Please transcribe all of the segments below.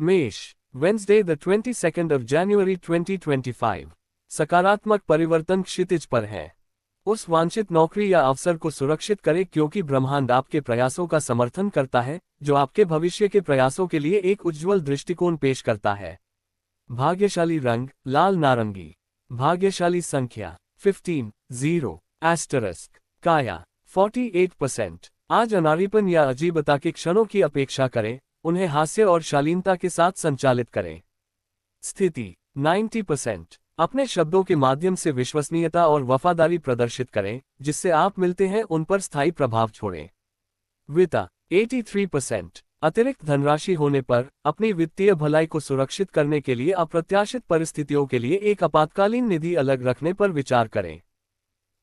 मेष, Wednesday the 22nd of January 2025। सकारात्मक परिवर्तन क्षितिज पर है। उस वांछित नौकरी या अवसर को सुरक्षित करें क्योंकि ब्रह्मांड आपके प्रयासों का समर्थन करता है, जो आपके भविष्य के प्रयासों के लिए एक उज्ज्वल दृष्टिकोण पेश करता है। भाग्यशाली रंग लाल नारंगी। भाग्यशाली संख्या 15, 0, एस्टरिस्क। काया 48%। आज अनाड़ीपन या अजीबता के क्षणों की अपेक्षा करें, उन्हें हास्य और शालीनता के साथ संचालित करें। स्थिति 90%। अपने शब्दों के माध्यम से विश्वसनीयता और वफादारी प्रदर्शित करें, जिससे आप मिलते हैं उन पर स्थायी प्रभाव छोड़ें। वित्त 83%। अतिरिक्त धनराशि होने पर अपनी वित्तीय भलाई को सुरक्षित करने के लिए अप्रत्याशित परिस्थितियों के लिए एक आपातकालीन निधि अलग रखने पर विचार करें।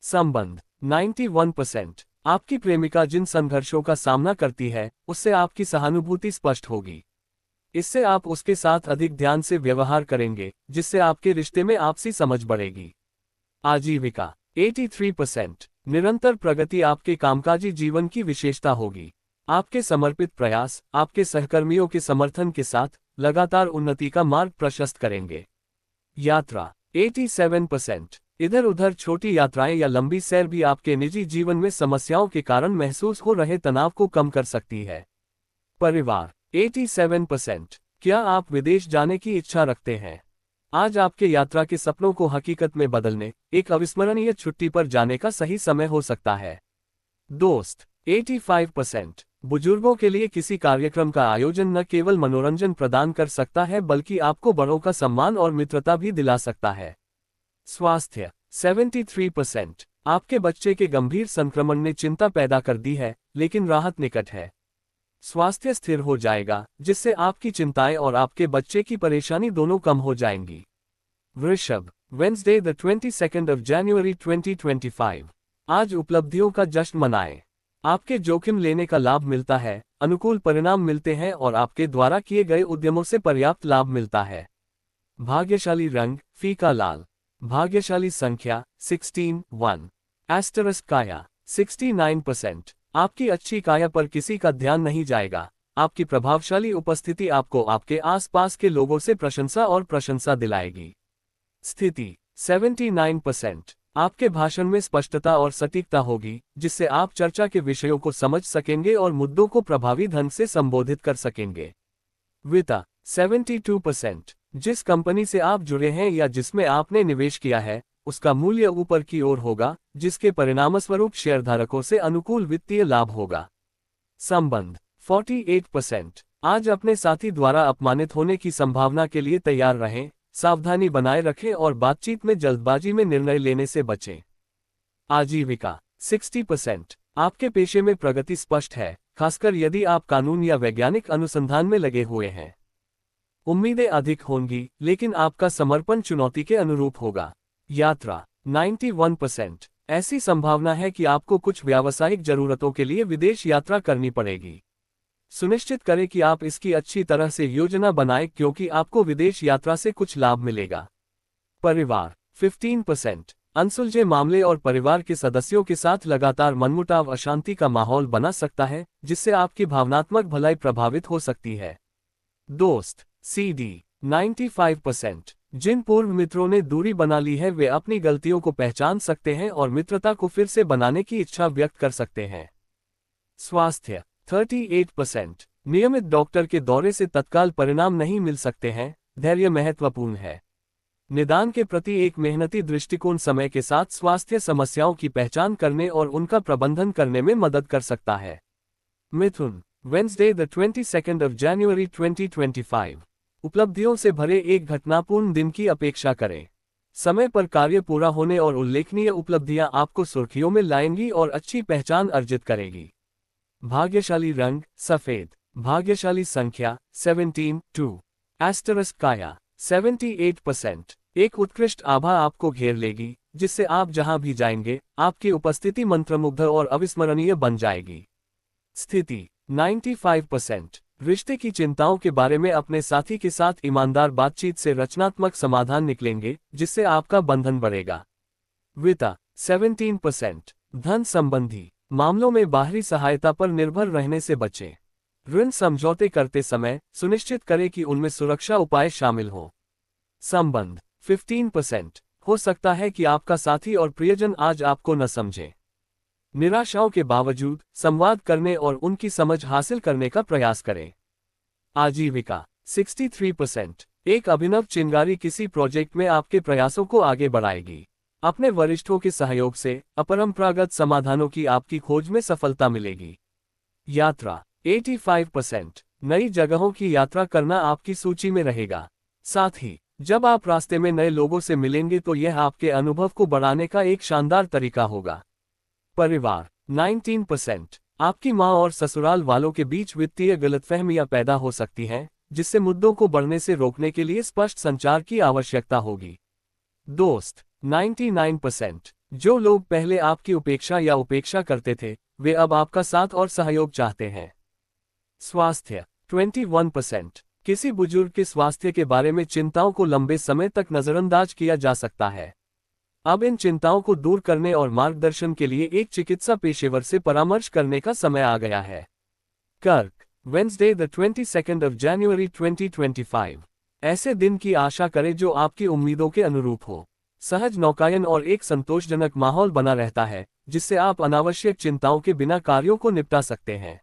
संबंध 91%। आपकी प्रेमिका जिन संघर्षों का सामना करती है, उससे आपकी सहानुभूति स्पष्ट होगी। इससे आप उसके साथ अधिक ध्यान से व्यवहार करेंगे, जिससे आपके रिश्ते में आपसी समझ बढ़ेगी। आजीविका 83%। निरंतर प्रगति आपके कामकाजी जीवन की विशेषता होगी। आपके समर्पित प्रयास आपके सहकर्मियों के समर्थन के साथ लगातार उन्नति का मार्ग प्रशस्त करेंगे। यात्रा 87%। इधर उधर छोटी यात्राएं या लंबी सैर भी आपके निजी जीवन में समस्याओं के कारण महसूस हो रहे तनाव को कम कर सकती है। परिवार 87%। क्या आप विदेश जाने की इच्छा रखते हैं? आज आपके यात्रा के सपनों को हकीकत में बदलने एक अविस्मरणीय छुट्टी पर जाने का सही समय हो सकता है। दोस्त 85%। बुजुर्गों के लिए किसी कार्यक्रम का आयोजन न केवल मनोरंजन प्रदान कर सकता है बल्कि आपको बड़ों का सम्मान और मित्रता भी दिला सकता है। स्वास्थ्य 73%। आपके बच्चे के गंभीर संक्रमण ने चिंता पैदा कर दी है, लेकिन राहत निकट है। स्वास्थ्य स्थिर हो जाएगा, जिससे आपकी चिंताएं और आपके बच्चे की परेशानी दोनों कम हो जाएंगी। वृषभ, Wednesday the 22nd of January 2025। आज उपलब्धियों का जश्न मनाएं। आपके जोखिम लेने का लाभ मिलता है, अनुकूल परिणाम मिलते हैं और आपके द्वारा किए गए उद्यमों से पर्याप्त लाभ मिलता है। भाग्यशाली रंग फीका लाल। भाग्यशाली संख्या 16, 1, एस्टरिस्क। काया 69%। आपकी अच्छी काया पर किसी का ध्यान नहीं जाएगा। आपकी प्रभावशाली उपस्थिति आपको आपके आसपास के लोगों से प्रशंसा दिलाएगी। स्थिति 79%। आपके भाषण में स्पष्टता और सटीकता होगी, जिससे आप चर्चा के विषयों को समझ सकेंगे और मुद्दों को प्रभावी ढंग से संबोधित कर सकेंगे। वित्त 72%। जिस कंपनी से आप जुड़े हैं या जिसमें आपने निवेश किया है, उसका मूल्य ऊपर की ओर होगा, जिसके परिणामस्वरूप शेयरधारकों से अनुकूल वित्तीय लाभ होगा। संबंध 48%। आज अपने साथी द्वारा अपमानित होने की संभावना के लिए तैयार रहें, सावधानी बनाए रखें और बातचीत में जल्दबाजी में निर्णय लेने से बचें। आजीविका 60%। आपके पेशे में प्रगति स्पष्ट है, खासकर यदि आप कानून या वैज्ञानिक अनुसंधान में लगे हुए हैं। उम्मीदें अधिक होंगी, लेकिन आपका समर्पण चुनौती के अनुरूप होगा। यात्रा 91%। ऐसी संभावना है कि आपको कुछ व्यावसायिक जरूरतों के लिए विदेश यात्रा करनी पड़ेगी। सुनिश्चित करें कि आप इसकी अच्छी तरह से योजना बनाएं क्योंकि आपको विदेश यात्रा से कुछ लाभ मिलेगा। परिवार 15%। अनसुलझे मामले और परिवार के सदस्यों के साथ लगातार मनमुटाव अशांति का माहौल बना सकता है, जिससे आपकी भावनात्मक भलाई प्रभावित हो सकती है। दोस्त CD 95%। जिन पूर्व मित्रों ने दूरी बना ली है वे अपनी गलतियों को पहचान सकते हैं और मित्रता को फिर से बनाने की इच्छा व्यक्त कर सकते हैं। स्वास्थ्य 38%। नियमित डॉक्टर के दौरे से तत्काल परिणाम नहीं मिल सकते हैं, धैर्य महत्वपूर्ण है। निदान के प्रति एक मेहनती दृष्टिकोण समय के साथ स्वास्थ्य समस्याओं की पहचान करने और उनका प्रबंधन करने में मदद कर सकता है। मिथुन, Wednesday the 22nd of January 2025। उपलब्धियों से भरे एक घटनापूर्ण दिन की अपेक्षा करें। समय पर कार्य पूरा होने और उल्लेखनीय उपलब्धियां आपको सुर्खियों में लाएंगी और अच्छी पहचान अर्जित करेगी। भाग्यशाली रंग सफेद। भाग्यशाली संख्या 17, 2, एस्टरिस्क। काया 78%। एक उत्कृष्ट आभा आपको घेर लेगी, जिससे आप जहां भी जाएंगे, आपकी उपस्थिति मंत्रमुग्ध और अविस्मरणीय बन जाएगी। स्थिति 95%। रिश्ते की चिंताओं के बारे में अपने साथी के साथ ईमानदार बातचीत से रचनात्मक समाधान निकलेंगे, जिससे आपका बंधन बढ़ेगा। वित्त 17%। धन संबंधी मामलों में बाहरी सहायता पर निर्भर रहने से बचें। ऋण समझौते करते समय सुनिश्चित करें कि उनमें सुरक्षा उपाय शामिल हों। संबंध 15%। हो सकता है कि आपका साथी और प्रियजन आज आपको न समझे। निराशाओं के बावजूद संवाद करने और उनकी समझ हासिल करने का प्रयास करें। आजीविका 63%। एक अभिनव चिंगारी किसी प्रोजेक्ट में आपके प्रयासों को आगे बढ़ाएगी। अपने वरिष्ठों के सहयोग से अपरंपरागत समाधानों की आपकी खोज में सफलता मिलेगी। यात्रा 85%। नई जगहों की यात्रा करना आपकी सूची में रहेगा। साथ ही जब आप रास्ते में नए लोगों से मिलेंगे तो यह आपके अनुभव को बढ़ाने का एक शानदार तरीका होगा। परिवार 19%। आपकी मां और ससुराल वालों के बीच वित्तीय गलतफहमियां पैदा हो सकती हैं, जिससे मुद्दों को बढ़ने से रोकने के लिए स्पष्ट संचार की आवश्यकता होगी। दोस्त 99%। जो लोग पहले आपकी उपेक्षा या उपेक्षा करते थे, वे अब आपका साथ और सहयोग चाहते हैं। स्वास्थ्य 21%। किसी बुजुर्ग के स्वास्थ्य के बारे में चिंताओं को लंबे समय तक नजरअंदाज किया जा सकता है। अब इन चिंताओं को दूर करने और मार्गदर्शन के लिए एक चिकित्सा पेशेवर से परामर्श करने का समय आ गया है। कर्क Wednesday the 22nd of January 2025। ऐसे दिन की आशा करें जो आपकी उम्मीदों के अनुरूप हो। सहज नौकायन और एक संतोषजनक माहौल बना रहता है, जिससे आप अनावश्यक चिंताओं के बिना कार्यों को निपटा सकते हैं।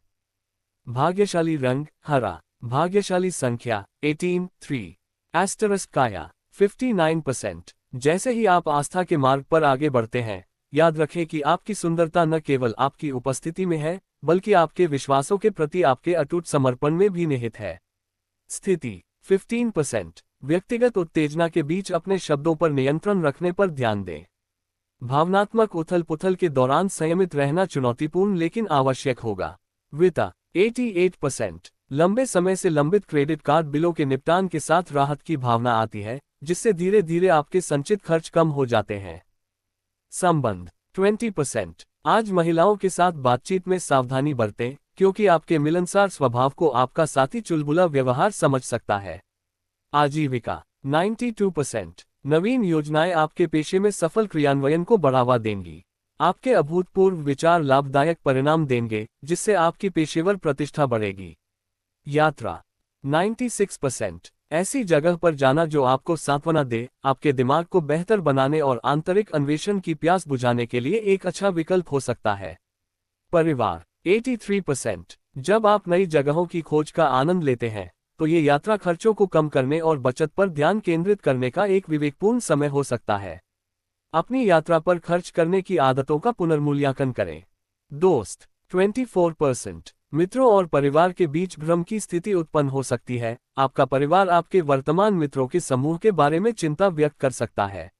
भाग्यशाली रंग हरा। भाग्यशाली संख्या 18 3। एस्टरस काया 59%। जैसे ही आप आस्था के मार्ग पर आगे बढ़ते हैं, याद रखें कि आपकी सुंदरता न केवल आपकी उपस्थिति में है, बल्कि आपके विश्वासों के प्रति आपके अटूट समर्पण में भी निहित है। स्थिति 15%। व्यक्तिगत उत्तेजना के बीच अपने शब्दों पर नियंत्रण रखने पर ध्यान दें। भावनात्मक उथल-पुथल के दौरान संयमित रहना चुनौतीपूर्ण लेकिन आवश्यक होगा। वित्त 88%। लंबे समय से लंबित क्रेडिट कार्ड बिलों के निपटान के साथ राहत की भावना आती है, जिससे धीरे धीरे आपके संचित खर्च कम हो जाते हैं। संबंध 20%। आज महिलाओं के साथ बातचीत में सावधानी बरतें, क्योंकि आपके मिलनसार स्वभाव को आपका साथी चुलबुला व्यवहार समझ सकता है। आजीविका 92%। नवीन योजनाएं आपके पेशे में सफल क्रियान्वयन को बढ़ावा देंगी। आपके अभूतपूर्व विचार लाभदायक परिणाम देंगे, जिससे आपकी पेशेवर प्रतिष्ठा बढ़ेगी। यात्रा 96%। ऐसी जगह पर जाना जो आपको सांत्वना दे, आपके दिमाग को बेहतर बनाने और आंतरिक अन्वेषण की प्यास बुझाने के लिए एक अच्छा विकल्प हो सकता है। परिवार 83%। जब आप नई जगहों की खोज का आनंद लेते हैं, तो ये यात्रा खर्चों को कम करने और बचत पर ध्यान केंद्रित करने का एक विवेकपूर्ण समय हो सकता है। अपनी यात्रा पर खर्च करने की आदतों का पुनर्मूल्यांकन करें। दोस्त 24%। मित्रों और परिवार के बीच भ्रम की स्थिति उत्पन्न हो सकती है। आपका परिवार आपके वर्तमान मित्रों के समूह के बारे में चिंता व्यक्त कर सकता है।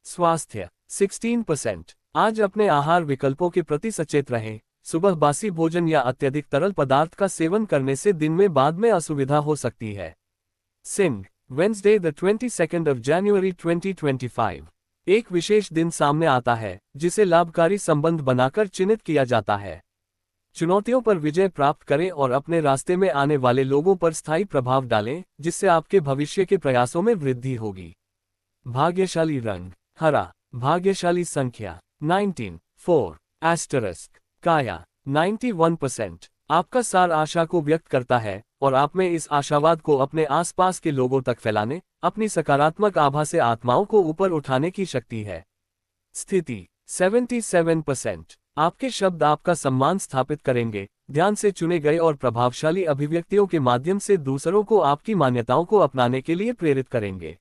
स्वास्थ्य 16%। आज अपने आहार विकल्पों के प्रति सचेत रहें। सुबह बासी भोजन या अत्यधिक तरल पदार्थ का सेवन करने से दिन में बाद में असुविधा हो सकती है। Singh Wednesday the 22nd of January 2025। एक विशेष दिन सामने आता है, जिसे लाभकारी संबंध बनाकर चिन्हित किया जाता है। चुनौतियों पर विजय प्राप्त करें और अपने रास्ते में आने वाले लोगों पर स्थायी प्रभाव डालें, जिससे आपके भविष्य के प्रयासों में वृद्धि होगी। भाग्यशाली रंग हरा। भाग्यशाली संख्या 19 4। एस्टरिस्क काया 91%। आपका सार आशा को व्यक्त करता है, और आप में इस आशावाद को अपने आसपास के लोगों तक फैलाने, अपनी सकारात्मक आभा से आत्माओं को ऊपर उठाने की शक्ति है। स्थिति 77%। आपके शब्द आपका सम्मान स्थापित करेंगे। ध्यान से चुने गए और प्रभावशाली अभिव्यक्तियों के माध्यम से दूसरों को आपकी मान्यताओं को अपनाने के लिए प्रेरित करेंगे।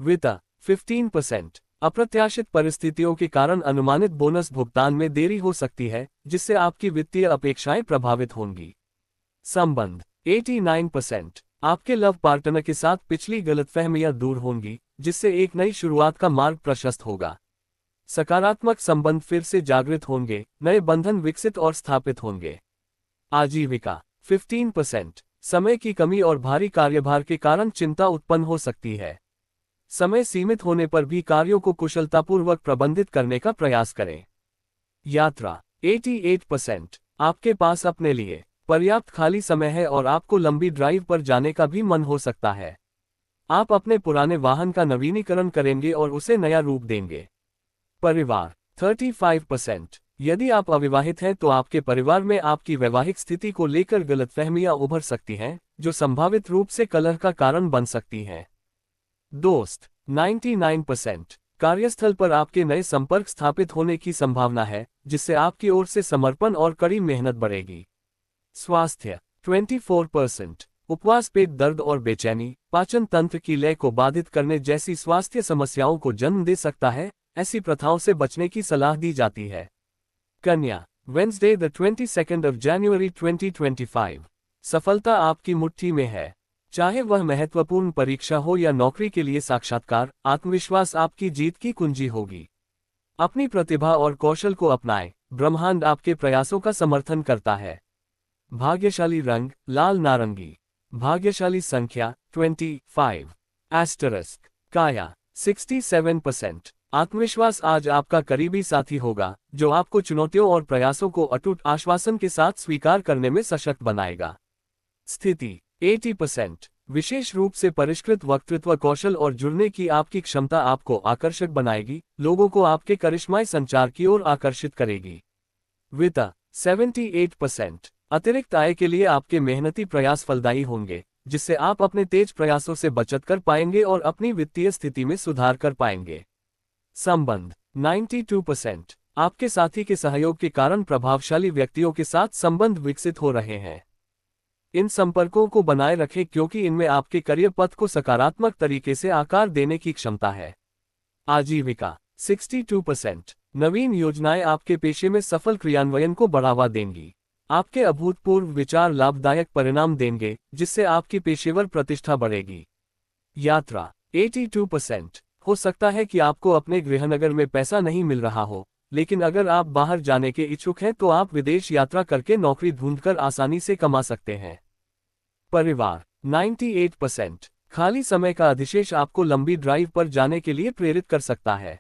वित्त 15%। अप्रत्याशित परिस्थितियों के कारण अनुमानित बोनस भुगतान में देरी हो सकती है, जिससे आपकी वित्तीय अपेक्षाएं प्रभावित होंगी। संबंध 89%। आपके लव पार्टनर के साथ पिछली गलतफहमियां दूर होंगी, जिससे एक नई शुरुआत का मार्ग प्रशस्त होगा। सकारात्मक संबंध फिर से जागृत होंगे, नए बंधन विकसित और स्थापित होंगे। आजीविका 15%। समय की कमी और भारी कार्यभार के कारण चिंता उत्पन्न हो सकती है। समय सीमित होने पर भी कार्यों को कुशलतापूर्वक प्रबंधित करने का प्रयास करें। यात्रा 88%। आपके पास अपने लिए पर्याप्त खाली समय है और आपको लंबी ड्राइव पर जाने का भी मन हो सकता है। आप अपने पुराने वाहन का नवीनीकरण करेंगे और उसे नया रूप देंगे। परिवार 35%। यदि आप अविवाहित हैं तो आपके परिवार में आपकी वैवाहिक स्थिति को लेकर गलतफहमियां उभर सकती हैं, जो संभावित रूप से कलह का कारण बन सकती हैं। दोस्त 99%। कार्यस्थल पर आपके नए संपर्क स्थापित होने की संभावना है, जिससे आपकी ओर से समर्पण और कड़ी मेहनत बढ़ेगी। स्वास्थ्य 24%। उपवास पेट दर्द और बेचैनी, पाचन तंत्र की लय को बाधित करने जैसी स्वास्थ्य समस्याओं को जन्म दे सकता है। ऐसी प्रथाओं से बचने की सलाह दी जाती है। कन्या Wednesday the 22nd of January 2025। सफलता आपकी मुट्ठी में है। चाहे वह महत्वपूर्ण परीक्षा हो या नौकरी के लिए साक्षात्कार, आत्मविश्वास आपकी जीत की कुंजी होगी। अपनी प्रतिभा और कौशल को अपनाएं, ब्रह्मांड आपके प्रयासों का समर्थन करता है। भाग्यशाली रंग लाल नारंगी। भाग्यशाली संख्या 25। एस्टरिस्क काया 67%। आत्मविश्वास आज आपका करीबी साथी होगा, जो आपको चुनौतियों और प्रयासों को अटूट आश्वासन के साथ स्वीकार करने में सशक्त बनाएगा। स्थिति 80%। विशेष रूप से परिष्कृत वक्तृत्व कौशल और जुड़ने की आपकी क्षमता आपको आकर्षक बनाएगी, लोगों को आपके करिश्माई संचार की ओर आकर्षित करेगी। वित्त 78%। अतिरिक्त आय के लिए आपके मेहनती प्रयास फलदायी होंगे, जिससे आप अपने तेज प्रयासों से बचत कर पाएंगे और अपनी वित्तीय स्थिति में सुधार कर पाएंगे। संबंध 92%। आपके साथी के सहयोग के कारण प्रभावशाली व्यक्तियों के साथ संबंध विकसित हो रहे हैं। इन संपर्कों को बनाए रखें क्योंकि इनमें आपके करियर पथ को सकारात्मक तरीके से आकार देने की क्षमता है। आजीविका 62%। नवीन योजनाएं आपके पेशे में सफल क्रियान्वयन को बढ़ावा देंगी। आपके अभूतपूर्व विचार लाभदायक परिणाम देंगे, जिससे आपकी पेशेवर प्रतिष्ठा बढ़ेगी। यात्रा 82%। हो सकता है कि आपको अपने गृहनगर में पैसा नहीं मिल रहा हो, लेकिन अगर आप बाहर जाने के इच्छुक हैं तो आप विदेश यात्रा करके नौकरी ढूंढकर आसानी से कमा सकते हैं। परिवार 98%। खाली समय का अधिशेष आपको लंबी ड्राइव पर जाने के लिए प्रेरित कर सकता है।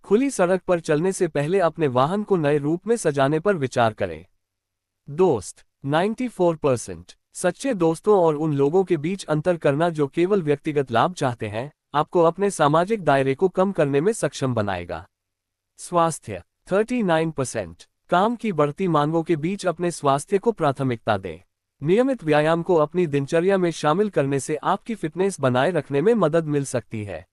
खुली सड़क पर चलने से पहले अपने वाहन को नए रूप में सजाने पर विचार करें। दोस्त 94%। सच्चे दोस्तों और उन लोगों के बीच अंतर करना जो केवल व्यक्तिगत लाभ चाहते हैं, आपको अपने सामाजिक दायरे को कम करने में सक्षम बनाएगा। स्वास्थ्य 39%। काम की बढ़ती मांगों के बीच अपने स्वास्थ्य को प्राथमिकता दें। नियमित व्यायाम को अपनी दिनचर्या में शामिल करने से आपकी फिटनेस बनाए रखने में मदद मिल सकती है।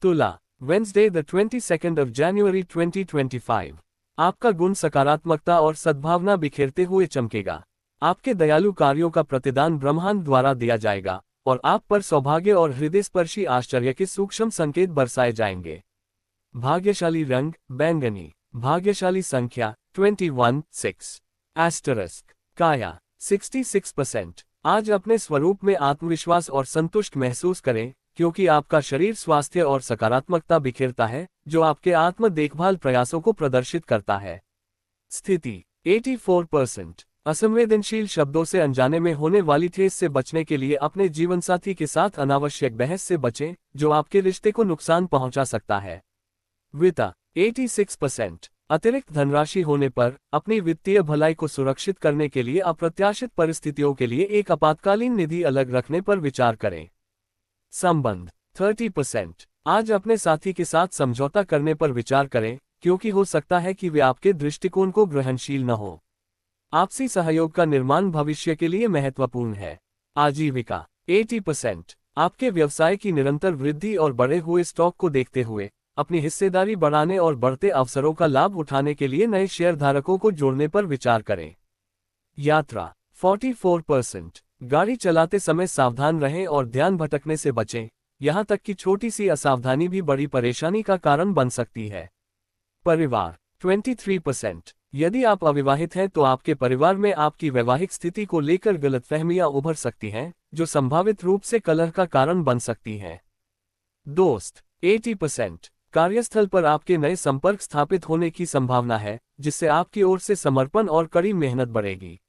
तुला Wednesday the 22nd of January 2025। आपका गुण सकारात्मकता और सद्भावना बिखेरते हुए चमकेगा। आपके दयालु कार्यों का प्रतिदान ब्रह्मांड द्वारा दिया जाएगा और आप पर सौभाग्य और हृदयस्पर्शी आश्चर्य के सूक्ष्म संकेत बरसाए जाएंगे। भाग्यशाली रंग बैंगनी। भाग्यशाली संख्या 21। एस्टरिस्क काया 66%। आज अपने स्वरूप में आत्मविश्वास और संतुष्ट महसूस करें, क्योंकि आपका शरीर स्वास्थ्य और सकारात्मकता बिखेरता है, जो आपके आत्म देखभाल प्रयासों को प्रदर्शित करता है। स्थिति 84%। असंवेदनशील शब्दों से अनजाने में होने वाली ठेस से बचने के लिए अपने जीवनसाथी के साथ अनावश्यक बहस से बचें, जो आपके रिश्ते को नुकसान पहुंचा सकता है। वित्त 86%। अतिरिक्त धनराशि होने पर अपनी वित्तीय भलाई को सुरक्षित करने के लिए अप्रत्याशित परिस्थितियों के लिए एक आपातकालीन निधि अलग रखने पर विचार करें। संबंध 30%। आज अपने साथी के साथ समझौता करने पर विचार करें, क्योंकि हो सकता है कि वे आपके दृष्टिकोण को ग्रहणशील न हो। आपसी सहयोग का निर्माण भविष्य के लिए महत्वपूर्ण है। आजीविका 80%। आपके व्यवसाय की निरंतर वृद्धि और बढ़े हुए स्टॉक को देखते हुए अपनी हिस्सेदारी बढ़ाने और बढ़ते अवसरों का लाभ उठाने के लिए नए शेयरधारकों को जोड़ने पर विचार करें। यात्रा 44%। गाड़ी चलाते समय सावधान रहें और ध्यान भटकने से बचें, यहां तक कि छोटी सी असावधानी भी बड़ी परेशानी का कारण बन सकती है। परिवार 23%। यदि आप अविवाहित हैं तो आपके परिवार में आपकी वैवाहिक स्थिति को लेकर गलतफहमियां उभर सकती हैं, जो संभावित रूप से कलह का कारण बन सकती हैं। दोस्त 80%। कार्यस्थल पर आपके नए संपर्क स्थापित होने की संभावना है, जिससे आपकी ओर से समर्पण और कड़ी मेहनत बढ़ेगी।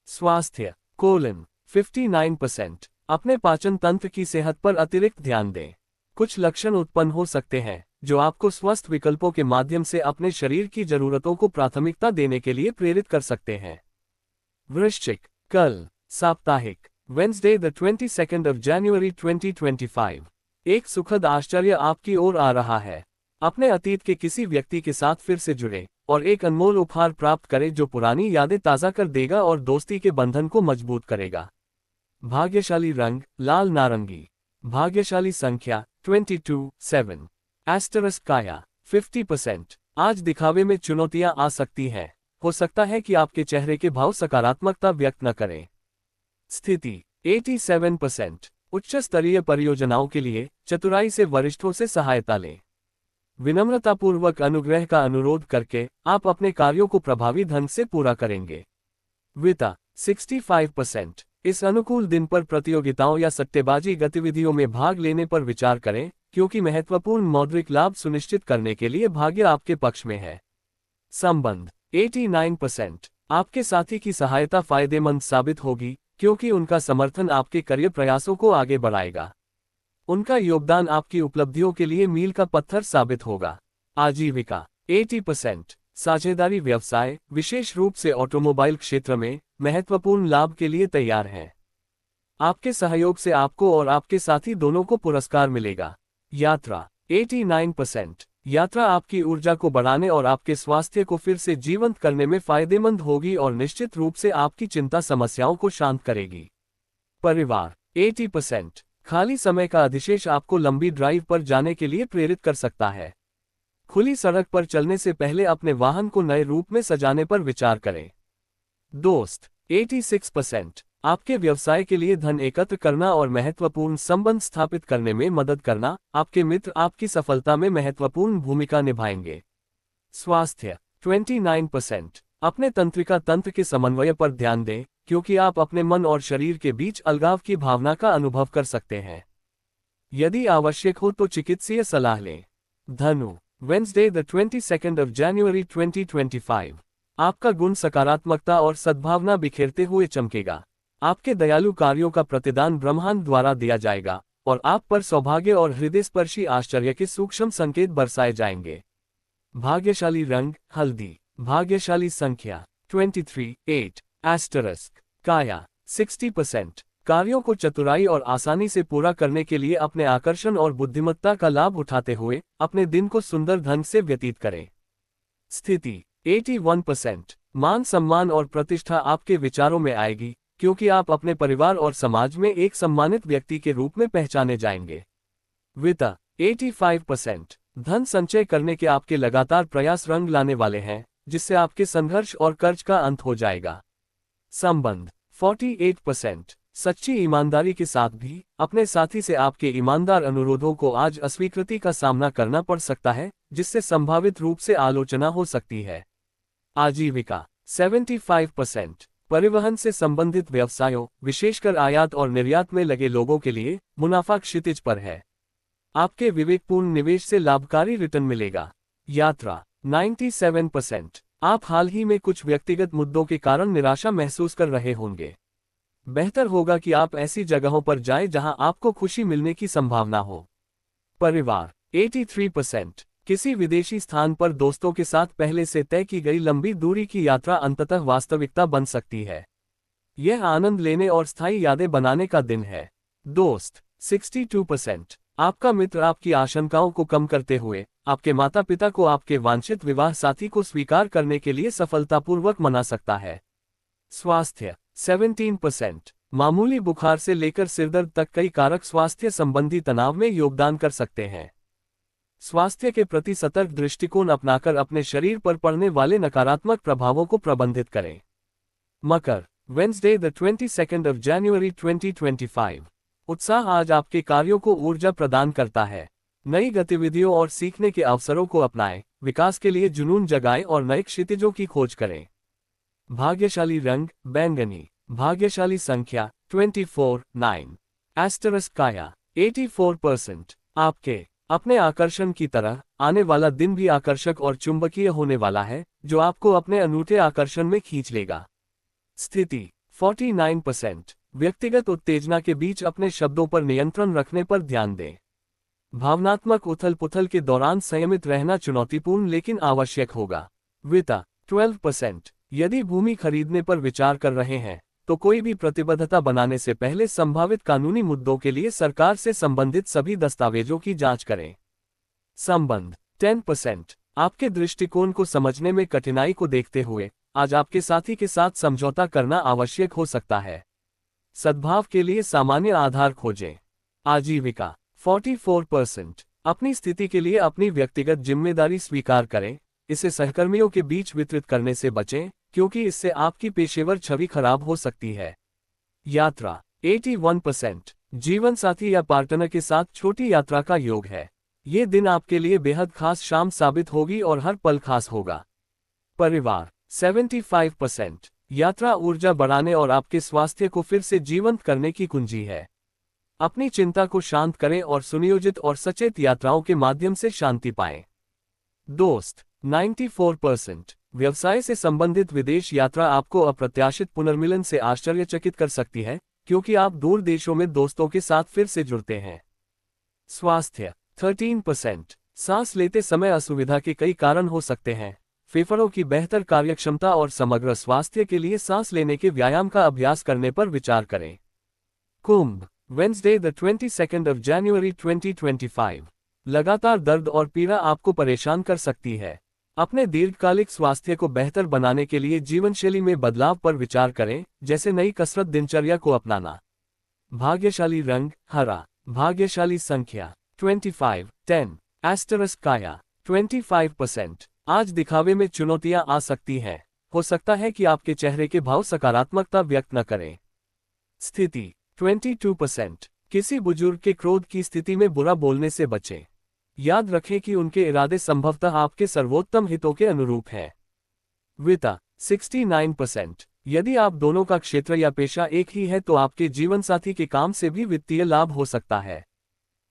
स्वास्थ्य 59%। अपने पाचन तंत्र की सेहत पर अतिरिक्त ध्यान दें। कुछ लक्षण उत्पन्न हो सकते हैं, जो आपको स्वस्थ विकल्पों के माध्यम से अपने शरीर की जरूरतों को प्राथमिकता देने के लिए प्रेरित कर सकते हैं। वृश्चिक कल साप्ताहिक Wednesday the 22nd of January 2025। एक सुखद आश्चर्य आपकी ओर आ रहा है। अपने अतीत के किसी व्यक्ति के साथ फिर से जुड़े, और एक अनमोल उपहार प्राप्त करें जो पुरानी यादें ताज़ा कर देगा और दोस्ती के बंधन को मजबूत करेगा। भाग्यशाली रंग लाल नारंगी। भाग्यशाली संख्या 22 7। एस्टेरिस्क काया 50%। आज दिखावे में चुनौतियां आ सकती हैं। हो सकता है कि आपके चेहरे के भाव सकारात्मकता व्यक्त न करें। स्थिति 87%। उच्च स्तरीय परियोजनाओं के लिए चतुराई से वरिष्ठों से सहायता लें। विनम्रतापूर्वक अनुग्रह का अनुरोध करके आप अपने कार्यों को प्रभावी ढंग से पूरा करेंगे। वित्त 65%। इस अनुकूल दिन पर प्रतियोगिताओं या सट्टेबाजी गतिविधियों में भाग लेने पर विचार करें, क्योंकि महत्वपूर्ण मौद्रिक लाभ सुनिश्चित करने के लिए भाग्य आपके पक्ष में है। संबंध 89%। आपके साथी की सहायता फायदेमंद साबित होगी, क्योंकि उनका समर्थन आपके करियर प्रयासों को आगे बढ़ाएगा। उनका योगदान आपकी उपलब्धियों के लिए मील का पत्थर साबित होगा। आजीविका 80%। साझेदारी व्यवसाय, विशेष रूप से ऑटोमोबाइल क्षेत्र में, महत्वपूर्ण लाभ के लिए तैयार है। आपके सहयोग से आपको और आपके साथी दोनों को पुरस्कार मिलेगा। यात्रा 89%। यात्रा आपकी ऊर्जा को बढ़ाने और आपके स्वास्थ्य को फिर से जीवंत करने में फायदेमंद होगी और निश्चित रूप से आपकी चिंता समस्याओं को शांत करेगी। परिवार 80%। खाली समय का अधिशेष आपको लंबी ड्राइव पर जाने के लिए प्रेरित कर सकता है। खुली सड़क पर चलने से पहले अपने वाहन को नए रूप में सजाने पर विचार करें। दोस्त 86%। आपके व्यवसाय के लिए धन एकत्र करना और महत्वपूर्ण संबंध स्थापित करने में मदद करना, आपके मित्र आपकी सफलता में महत्वपूर्ण भूमिका निभाएंगे। स्वास्थ्य 29%। अपने तंत्रिका तंत्र के समन्वय पर ध्यान दें, क्योंकि आप अपने मन और शरीर के बीच अलगाव की भावना का अनुभव कर सकते हैं। यदि आवश्यक हो तो चिकित्सीय सलाह लें। धनु Wednesday the 22nd of January 2025। आपका गुण सकारात्मकता और सद्भावना बिखेरते हुए चमकेगा। आपके दयालु कार्यों का प्रतिदान ब्रह्मांड द्वारा दिया जाएगा और आप पर सौभाग्य और हृदयस्पर्शी आश्चर्य के सूक्ष्म संकेत बरसाए जाएंगे। भाग्यशाली रंग हल्दी। भाग्यशाली संख्या 23 8। एस्टेरिस्क काया 60%। कार्यों को चतुराई और आसानी से पूरा करने के लिए अपने आकर्षण और बुद्धिमत्ता का लाभ उठाते हुए अपने दिन को सुंदर ढंग से व्यतीत करें। स्थिति 81%। मान सम्मान और प्रतिष्ठा आपके विचारों में आएगी, क्योंकि आप अपने परिवार और समाज में एक सम्मानित व्यक्ति के रूप में पहचाने जाएंगे। वित्त 85%। धन संचय करने के आपके लगातार प्रयास रंग लाने वाले हैं, जिससे आपके संघर्ष और कर्ज का अंत हो जाएगा। संबंध 48%। सच्ची ईमानदारी के साथ भी अपने साथी से आपके ईमानदार अनुरोधों को आज अस्वीकृति का सामना करना पड़ सकता है, जिससे संभावित रूप से आलोचना हो सकती है। आजीविका 75%। परिवहन से संबंधित व्यवसायों, विशेषकर आयात और निर्यात में लगे लोगों के लिए मुनाफा क्षितिज पर है। आपके विवेकपूर्ण निवेश से लाभकारी रिटर्न मिलेगा। यात्रा 97%। आप हाल ही में कुछ व्यक्तिगत मुद्दों के कारण निराशा महसूस कर रहे होंगे। बेहतर होगा कि आप ऐसी जगहों पर जाएं जहां आपको खुशी मिलने की संभावना हो। परिवार 83%। किसी विदेशी स्थान पर दोस्तों के साथ पहले से तय की गई लंबी दूरी की यात्रा अंततः वास्तविकता बन सकती है। यह आनंद लेने और स्थायी यादें बनाने का दिन है। दोस्त 62%। आपका मित्र आपकी आशंकाओं को कम करते हुए आपके माता पिता को आपके वांछित विवाह साथी को स्वीकार करने के लिए सफलतापूर्वक मना सकता है। स्वास्थ्य 17%। मामूली बुखार से लेकर सिरदर्द तक कई कारक स्वास्थ्य संबंधी तनाव में योगदान कर सकते हैं। स्वास्थ्य के प्रति सतर्क दृष्टिकोण अपनाकर अपने शरीर पर पड़ने वाले नकारात्मक प्रभावों को प्रबंधित करें। मकर Wednesday the 22nd of January 2025। उत्साह आज आपके कार्यों को ऊर्जा प्रदान करता है। नई गतिविधियों और सीखने के अवसरों को अपनाएं, विकास के लिए जुनून जगाएं और नए क्षितिजों की खोज करें। भाग्यशाली रंग बैंगनी। भाग्यशाली संख्या 24 9। एस्टेरिस्क काया 84%। आपके अपने आकर्षण की तरह आने वाला दिन भी आकर्षक और चुंबकीय होने वाला है, जो आपको अपने अनूठे आकर्षण में खींच लेगा। स्थिति 49%। व्यक्तिगत उत्तेजना के बीच अपने शब्दों पर नियंत्रण रखने पर ध्यान दें। भावनात्मक उथल पुथल के दौरान संयमित रहना चुनौतीपूर्ण लेकिन आवश्यक होगा। वित्त 12%। यदि भूमि खरीदने पर विचार कर रहे हैं तो कोई भी प्रतिबद्धता बनाने से पहले संभावित कानूनी मुद्दों के लिए सरकार से संबंधित सभी दस्तावेजों की जांच करें। संबंध 10%। आपके दृष्टिकोण को समझने में कठिनाई को देखते हुए आज आपके साथी के साथ समझौता करना आवश्यक हो सकता है। सद्भाव के लिए सामान्य आधार खोजें। आजीविका 44%। अपनी स्थिति के लिए अपनी व्यक्तिगत जिम्मेदारी स्वीकार करें, इसे सहकर्मियों के बीच वितरित करने से बचें क्योंकि इससे आपकी पेशेवर छवि खराब हो सकती है। यात्रा 81%। जीवन साथी या पार्टनर के साथ छोटी यात्रा का योग है। ये दिन आपके लिए बेहद खास शाम साबित होगी और हर पल खास होगा। परिवार 75%। यात्रा ऊर्जा बढ़ाने और आपके स्वास्थ्य को फिर से जीवंत करने की कुंजी है। अपनी चिंता को शांत करें और सुनियोजित और सचेत यात्राओं के माध्यम से शांति पाएं। दोस्त 94%। व्यवसाय से संबंधित विदेश यात्रा आपको अप्रत्याशित पुनर्मिलन से आश्चर्यचकित कर सकती है क्योंकि आप दूर देशों में दोस्तों के साथ फिर से जुड़ते हैं। स्वास्थ्य 13%। सांस लेते समय असुविधा के कई कारण हो सकते हैं। फेफड़ों की बेहतर कार्यक्षमता और समग्र स्वास्थ्य के लिए सांस लेने के व्यायाम का अभ्यास करने पर विचार करें। कुंभ Wednesday the 22nd of January 2025। लगातार दर्द और पीड़ा आपको परेशान कर सकती है। अपने दीर्घकालिक स्वास्थ्य को बेहतर बनाने के लिए जीवनशैली में बदलाव पर विचार करें, जैसे नई कसरत दिनचर्या को अपनाना। भाग्यशाली रंग हरा। भाग्यशाली संख्या 25 10। एस्टेरिस्क काया 25%। आज दिखावे में चुनौतियां आ सकती हैं। हो सकता है कि आपके चेहरे के भाव सकारात्मकता व्यक्त न करें। स्थिति 22%। किसी बुजुर्ग के क्रोध की स्थिति में बुरा बोलने से बचें। याद रखें कि उनके इरादे संभवतः आपके सर्वोत्तम हितों के अनुरूप हैं। वित्त 69%। यदि आप दोनों का क्षेत्र या पेशा एक ही है तो आपके जीवनसाथी के काम से भी वित्तीय लाभ हो सकता है।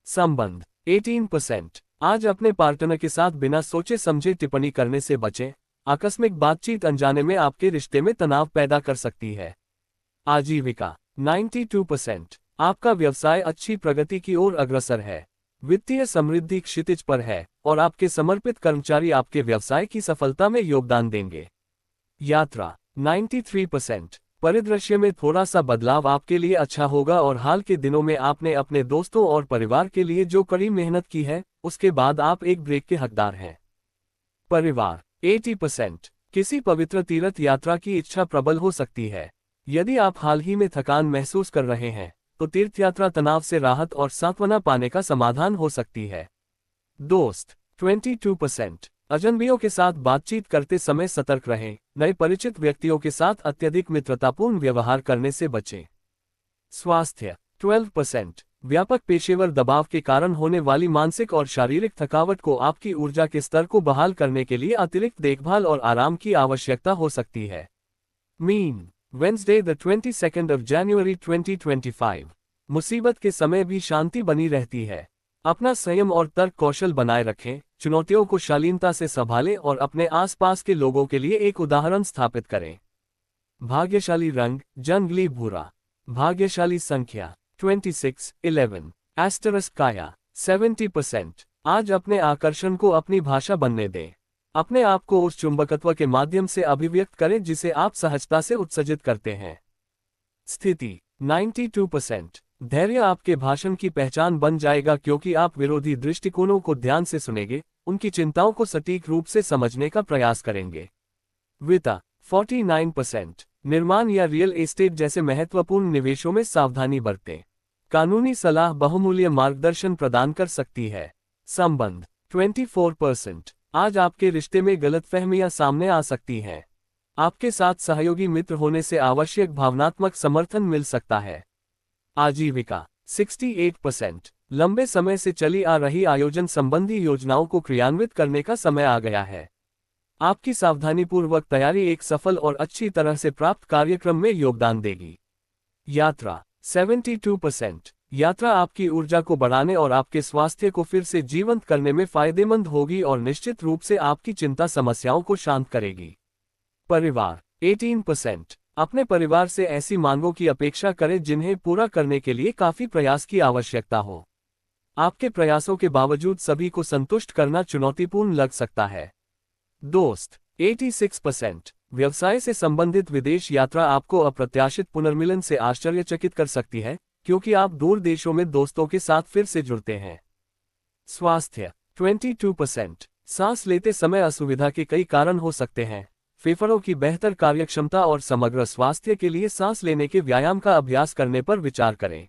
संबंध 18%। आज अपने पार्टनर के साथ बिना सोचे समझे टिप्पणी करने से बचें। आकस्मिक बातचीत अनजाने में आपके रिश्ते में तनाव पैदा कर सकती है। आजीविका 92%। आपका व्यवसाय अच्छी प्रगति की ओर अग्रसर है। वित्तीय समृद्धि क्षितिज पर है और आपके समर्पित कर्मचारी आपके व्यवसाय की सफलता में योगदान देंगे। यात्रा 93%। परिदृश्य में थोड़ा सा बदलाव आपके लिए अच्छा होगा और हाल के दिनों में आपने अपने दोस्तों और परिवार के लिए जो कड़ी मेहनत की है उसके बाद आप एक ब्रेक के हकदार हैं। परिवार 80%। किसी पवित्र तीर्थ यात्रा की इच्छा प्रबल हो सकती है। यदि आप हाल ही में थकान महसूस कर रहे हैं तो तीर्थयात्रा तनाव से राहत और सांत्वना पाने का समाधान हो सकती है। दोस्त 22%। अजनबियों के साथ बातचीत करते समय सतर्क रहें। नए परिचित व्यक्तियों के साथ अत्यधिक मित्रतापूर्ण व्यवहार करने से बचें। स्वास्थ्य 12%। व्यापक पेशेवर दबाव के कारण होने वाली मानसिक और शारीरिक थकावट को आपकी ऊर्जा के स्तर को बहाल करने के लिए अतिरिक्त देखभाल और आराम की आवश्यकता हो सकती है। Mean Wednesday the 22nd of January 2025। मुसीबत के समय भी शांति बनी रहती है। अपना संयम और तर्क कौशल बनाए रखें, चुनौतियों को शालीनता से संभालें और अपने आसपास के लोगों के लिए एक उदाहरण स्थापित करें। भाग्यशाली रंग जंगली भूरा। भाग्यशाली संख्या 26 11। एस्टेरिस्क काया 70%। आज अपने आकर्षण को अपनी भाषा बनने दें। अपने आप को उस चुंबकत्व के माध्यम से अभिव्यक्त करें जिसे आप सहजता से उत्सर्जित करते हैं। स्थिति 92%। धैर्य आपके भाषण की पहचान बन जाएगा क्योंकि आप विरोधी दृष्टिकोणों को ध्यान से सुनेंगे, उनकी चिंताओं को सटीक रूप से समझने का प्रयास करेंगे। वित्त 49%। निर्माण या रियल एस्टेट जैसे महत्वपूर्ण निवेशों में सावधानी बरतें। कानूनी सलाह बहुमूल्य मार्गदर्शन प्रदान कर सकती है। संबंध 24%। आज आपके रिश्ते में गलतफहमियां सामने आ सकती हैं। आपके साथ सहयोगी मित्र होने से आवश्यक भावनात्मक समर्थन मिल सकता है। आजीविका 68%। लंबे समय से चली आ रही आयोजन संबंधी योजनाओं को क्रियान्वित करने का समय आ गया है। आपकी सावधानीपूर्वक तैयारी एक सफल और अच्छी तरह से प्राप्त कार्यक्रम में योगदान देगी। यात्रा 72%। यात्रा आपकी ऊर्जा को बढ़ाने और आपके स्वास्थ्य को फिर से जीवंत करने में फायदेमंद होगी और निश्चित रूप से आपकी चिंता समस्याओं को शांत करेगी। परिवार 18%। अपने परिवार से ऐसी मांगों की अपेक्षा करें जिन्हें पूरा करने के लिए काफी प्रयास की आवश्यकता हो। आपके प्रयासों के बावजूद सभी को संतुष्ट करना चुनौतीपूर्ण लग सकता है। दोस्त 86%। व्यवसाय से संबंधित विदेश यात्रा आपको अप्रत्याशित पुनर्मिलन से आश्चर्यचकित कर सकती है क्योंकि आप दूर देशों में दोस्तों के साथ फिर से जुड़ते हैं। स्वास्थ्य 22%। सांस लेते समय असुविधा के कई कारण हो सकते हैं। फेफड़ों की बेहतर कार्यक्षमता और समग्र स्वास्थ्य के लिए सांस लेने के व्यायाम का अभ्यास करने पर विचार करें।